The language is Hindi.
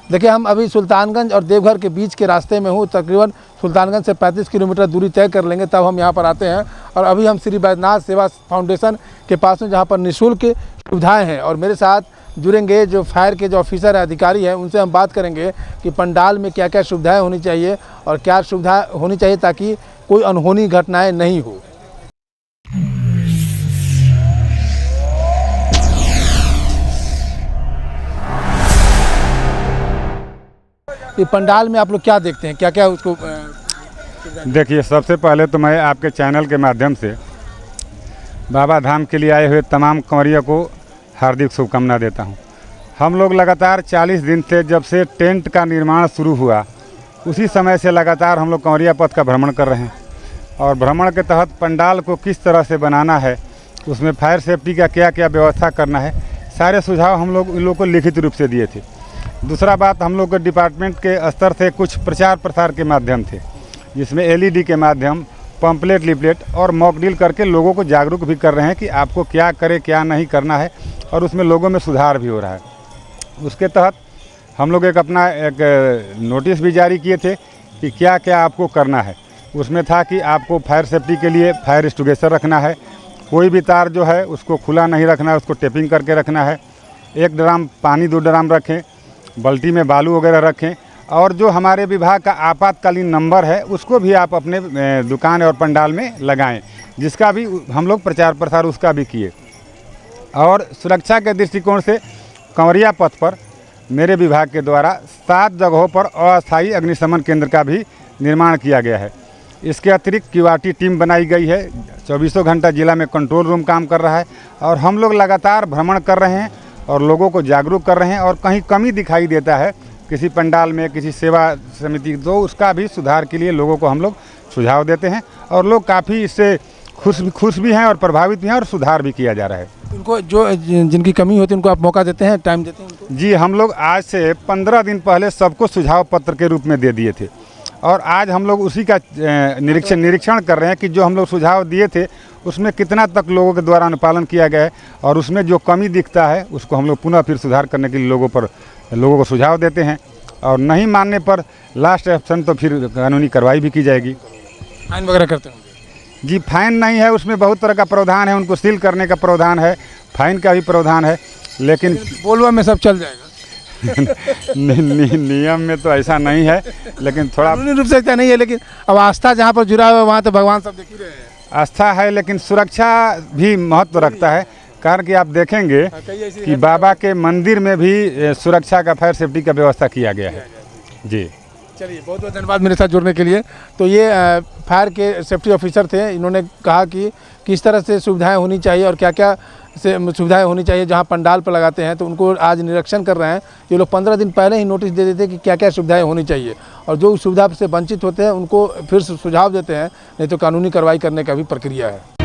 देखिए, हम अभी सुल्तानगंज और देवघर के बीच के रास्ते में हूँ। तकरीबन सुल्तानगंज से 35 किलोमीटर दूरी तय कर लेंगे तब हम यहाँ पर आते हैं। और अभी हम श्री वैद्यनाथ सेवा फाउंडेशन के पास में, जहाँ पर निःशुल्क सुविधाएं हैं, और मेरे साथ जुड़ेंगे जो फायर के जो ऑफिसर है, अधिकारी हैं, उनसे हम बात करेंगे कि पंडाल में क्या क्या सुविधाएँ होनी चाहिए और क्या सुविधा होनी चाहिए ताकि कोई अनहोनी घटनाएँ नहीं हो। ये पंडाल में आप लोग क्या देखते हैं, क्या क्या उसको देखिए, सबसे पहले तो मैं आपके चैनल के माध्यम से बाबा धाम के लिए आए हुए तमाम कंवरियों को हार्दिक शुभकामना देता हूं। हम लोग लगातार 40 दिन से, जब से टेंट का निर्माण शुरू हुआ, उसी समय से लगातार हम लोग कंवरिया पथ का भ्रमण कर रहे हैं। और भ्रमण के तहत पंडाल को किस तरह से बनाना है, उसमें फायर सेफ्टी का क्या क्या व्यवस्था करना है, सारे सुझाव हम लोग इन लोगों को लिखित रूप से दिए थे। दूसरा बात, हम लोग के डिपार्टमेंट के स्तर से कुछ प्रचार प्रसार के माध्यम थे, जिसमें LED के माध्यम, पंपलेट, लिपलेट और मॉक ड्रिल करके लोगों को जागरूक भी कर रहे हैं कि आपको क्या करे क्या नहीं करना है, और उसमें लोगों में सुधार भी हो रहा है। उसके तहत हम लोग एक नोटिस भी जारी किए थे कि क्या क्या आपको करना है। उसमें था कि आपको फायर सेफ्टी के लिए फायर एक्सटिंग्विशर रखना है, कोई भी तार जो है उसको खुला नहीं रखना है, उसको टेपिंग करके रखना है, 1 ड्राम पानी 2 ड्राम रखें, बाल्टी में बालू वगैरह रखें, और जो हमारे विभाग का आपातकालीन नंबर है उसको भी आप अपने दुकान और पंडाल में लगाएं, जिसका भी हम लोग प्रचार प्रसार उसका भी किए। और सुरक्षा के दृष्टिकोण से कंवरिया पथ पर मेरे विभाग के द्वारा 7 जगहों पर अस्थायी अग्निशमन केंद्र का भी निर्माण किया गया है। इसके अतिरिक्त QRT टीम बनाई गई है। 24 घंटा जिला में कंट्रोल रूम काम कर रहा है, और हम लोग लगातार भ्रमण कर रहे हैं और लोगों को जागरूक कर रहे हैं। और कहीं कमी दिखाई देता है किसी पंडाल में, किसी सेवा समिति, तो उसका भी सुधार के लिए लोगों को हम लोग सुझाव देते हैं, और लोग काफ़ी इससे खुश भी हैं और प्रभावित भी हैं, और सुधार भी किया जा रहा है। उनको जो जिनकी कमी होती है उनको आप मौका देते हैं, टाइम देते हैं उनको? जी, हम लोग आज से 15 दिन पहले सबको सुझाव पत्र के रूप में दे दिए थे, और आज हम लोग उसी का निरीक्षण कर रहे हैं कि जो हम लोग सुझाव दिए थे उसमें कितना तक लोगों के द्वारा अनुपालन किया गया है, और उसमें जो कमी दिखता है उसको हम लोग पुनः फिर सुधार करने के लिए लोगों को सुझाव देते हैं। और नहीं मानने पर लास्ट ऑप्शन तो फिर कानूनी कार्रवाई भी की जाएगी। फाइन वगैरह करते हैं? जी, फाइन नहीं है, उसमें बहुत तरह का प्रावधान है, उनको सील करने का प्रावधान है, फाइन का भी प्रावधान है, लेकिन बोलवा में सब चल जाएगा। नियम में तो ऐसा नहीं है, लेकिन थोड़ा रूप से ऐसा नहीं है, लेकिन अब आस्था जहाँ पर जुड़ा हुआ है वहाँ तो भगवान सब देख ही रहे हैं। आस्था है, लेकिन सुरक्षा भी महत्व रखता है। कारण कि आप देखेंगे कि बाबा के मंदिर में भी सुरक्षा का, फायर सेफ्टी का व्यवस्था किया गया है। जी, चलिए, बहुत बहुत धन्यवाद मेरे साथ जुड़ने के लिए। तो ये फायर के सेफ्टी ऑफिसर थे, इन्होंने कहा कि किस तरह से सुविधाएं होनी चाहिए और क्या क्या से सुविधाएं होनी चाहिए जहां पंडाल पर लगाते हैं। तो उनको आज निरीक्षण कर रहे हैं। ये लोग 15 दिन पहले ही नोटिस दे देते कि क्या क्या सुविधाएं होनी चाहिए, और जो सुविधा से वंचित होते हैं उनको फिर सुझाव देते हैं, नहीं तो कानूनी कार्रवाई करने का भी प्रक्रिया है।